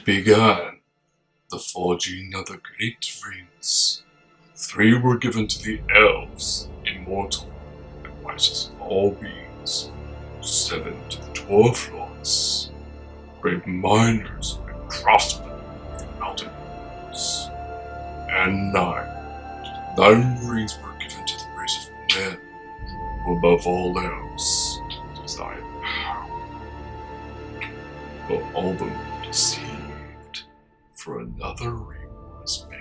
began the forging of the great rings. 3 were given to the elves, immortal, and wisest of all beings. 7 to the dwarf lords, great miners and craftsmen of the mountain rings. And 9 rings were given to the race of men, who above all else desired power. But all of them were deceived, for another ring was made.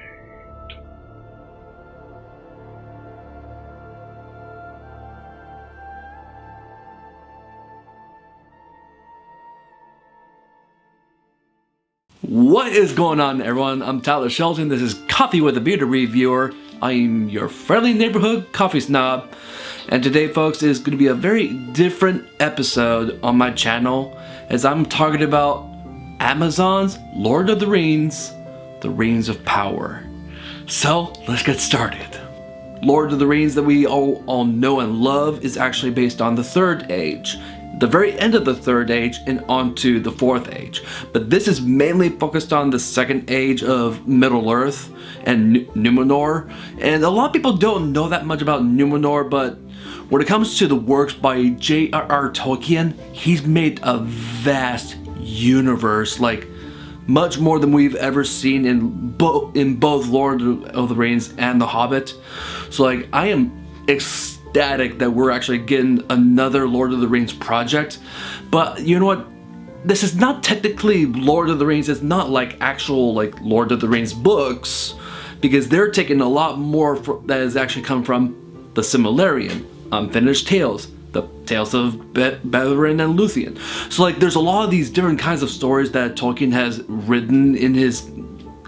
What is going on, everyone? I'm Tyler Shelton. This is Coffee with a Beer Reviewer. I'm your friendly neighborhood coffee snob. And today, folks, is going to be a very different episode on my channel, as I'm talking about Amazon's Lord of the Rings of Power. So, let's get started. Lord of the Rings that we all know and love is actually based on the Third Age, the very end of the Third Age and onto the Fourth Age. But this is mainly focused on the Second Age of Middle-earth and Numenor. And a lot of people don't know that much about Numenor, but when it comes to the works by J.R.R. Tolkien, he's made a vast universe, like much more than we've ever seen in both Lord of the Rings and The Hobbit. So like, I am ecstatic that we're actually getting another Lord of the Rings project. But you know what? This is not technically Lord of the Rings. It's not like actual like Lord of the Rings books, because they're taking a lot more that has actually come from the Silmarillion, Unfinished Tales, the Tales of Beleriand and Luthien. So like, there's a lot of these different kinds of stories that Tolkien has written in his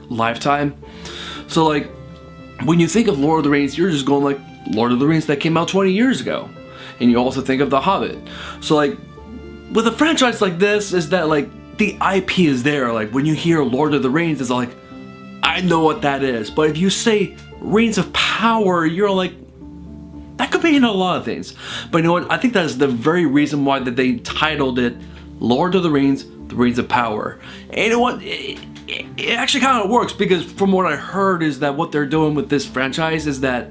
lifetime. So like, when you think of Lord of the Rings, you're just going like Lord of the Rings that came out 20 years ago. And you also think of The Hobbit. So like, with a franchise like this, is that like, the IP is there. Like, when you hear Lord of the Rings, it's like, I know what that is. But if you say Rings of Power, you're like, that could mean a lot of things. But you know what? I think that's the very reason why that they titled it Lord of the Rings of Power. And you know what? It actually kind of works, because from what I heard is that what they're doing with this franchise is that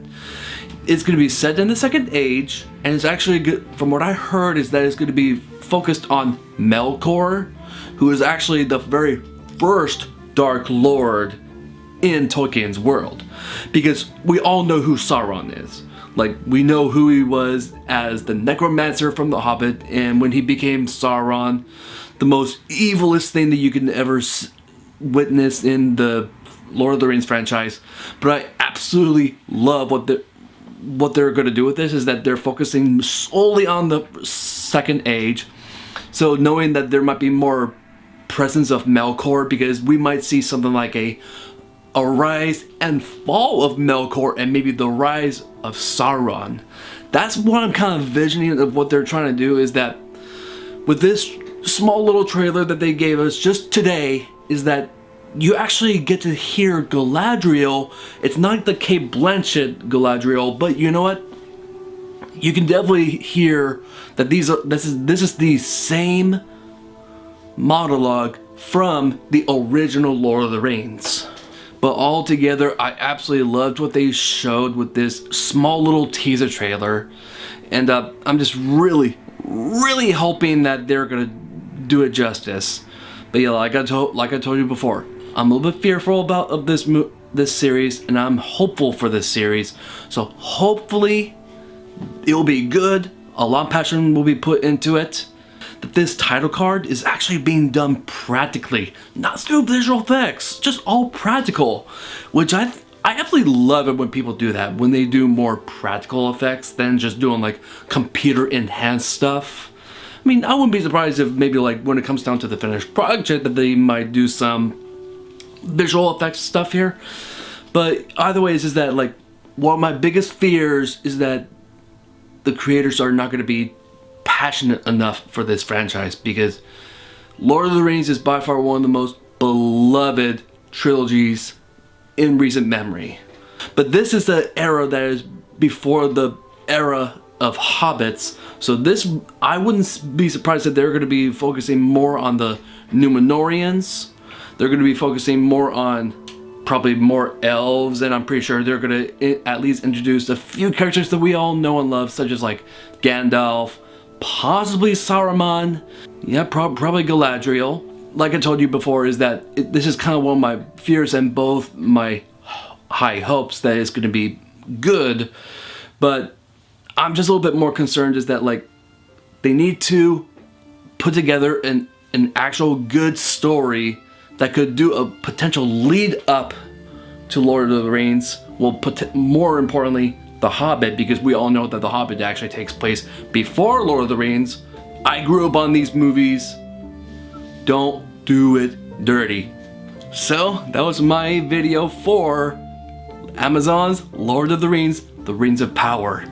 it's going to be set in the Second Age, and it's actually good. From what I heard is that it's going to be focused on Melkor, who is actually the very first Dark Lord in Tolkien's world. Because we all know who Sauron is. Like, we know who he was as the necromancer from The Hobbit, and when he became Sauron, the most evilest thing that you can ever witness in the Lord of the Rings franchise. But I absolutely love what they're going to do with this, is that they're focusing solely on the Second Age. So knowing that there might be more presence of Melkor, because we might see something like a rise and fall of Melkor, and maybe the rise of Sauron. That's what I'm kind of envisioning of what they're trying to do, is that with this small little trailer that they gave us just today, is that you actually get to hear Galadriel. It's not the Cate Blanchett Galadriel, but you know what? You can definitely hear that this is the same monologue from the original Lord of the Rings. But altogether, I absolutely loved what they showed with this small little teaser trailer. And I'm just really hoping that they're going to do it justice. But yeah, like I told you before, I'm a little bit fearful of this series, and I'm hopeful for this series. So hopefully it will be good. A lot of passion will be put into it. That this title card is actually being done practically, not through visual effects, just all practical, which I absolutely love it when people do that, when they do more practical effects than just doing like computer enhanced stuff. I mean, I wouldn't be surprised if maybe like when it comes down to the finished project that they might do some visual effects stuff here. But either way, is that like, one of my biggest fears is that the creators are not going to be passionate enough for this franchise, because Lord of the Rings is by far one of the most beloved trilogies in recent memory. But this is the era that is before the era of hobbits, so this, I wouldn't be surprised that they're going to be focusing more on the Numenorians they're going to be focusing more on probably more elves, and I'm pretty sure they're going to at least introduce a few characters that we all know and love, such as like Gandalf, possibly Saruman, yeah, probably Galadriel. Like I told you before, is that this is kind of one of my fears and both my high hopes that it's going to be good, but I'm just a little bit more concerned is that like they need to put together an actual good story that could do a potential lead up to Lord of the Rings. Well, more importantly, The Hobbit, because we all know that The Hobbit actually takes place before Lord of the Rings. I grew up on these movies. Don't do it dirty. So that was my video for Amazon's Lord of the Rings, The Rings of Power.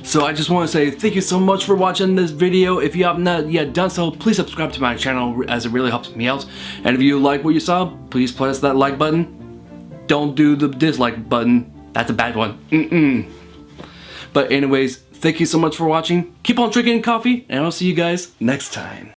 So I just want to say thank you so much for watching this video. If you have not yet done so, please subscribe to my channel as it really helps me out. And if you like what you saw, please press that like button. Don't do the dislike button. That's a bad one. But anyways, thank you so much for watching. Keep on drinking coffee, and I'll see you guys next time.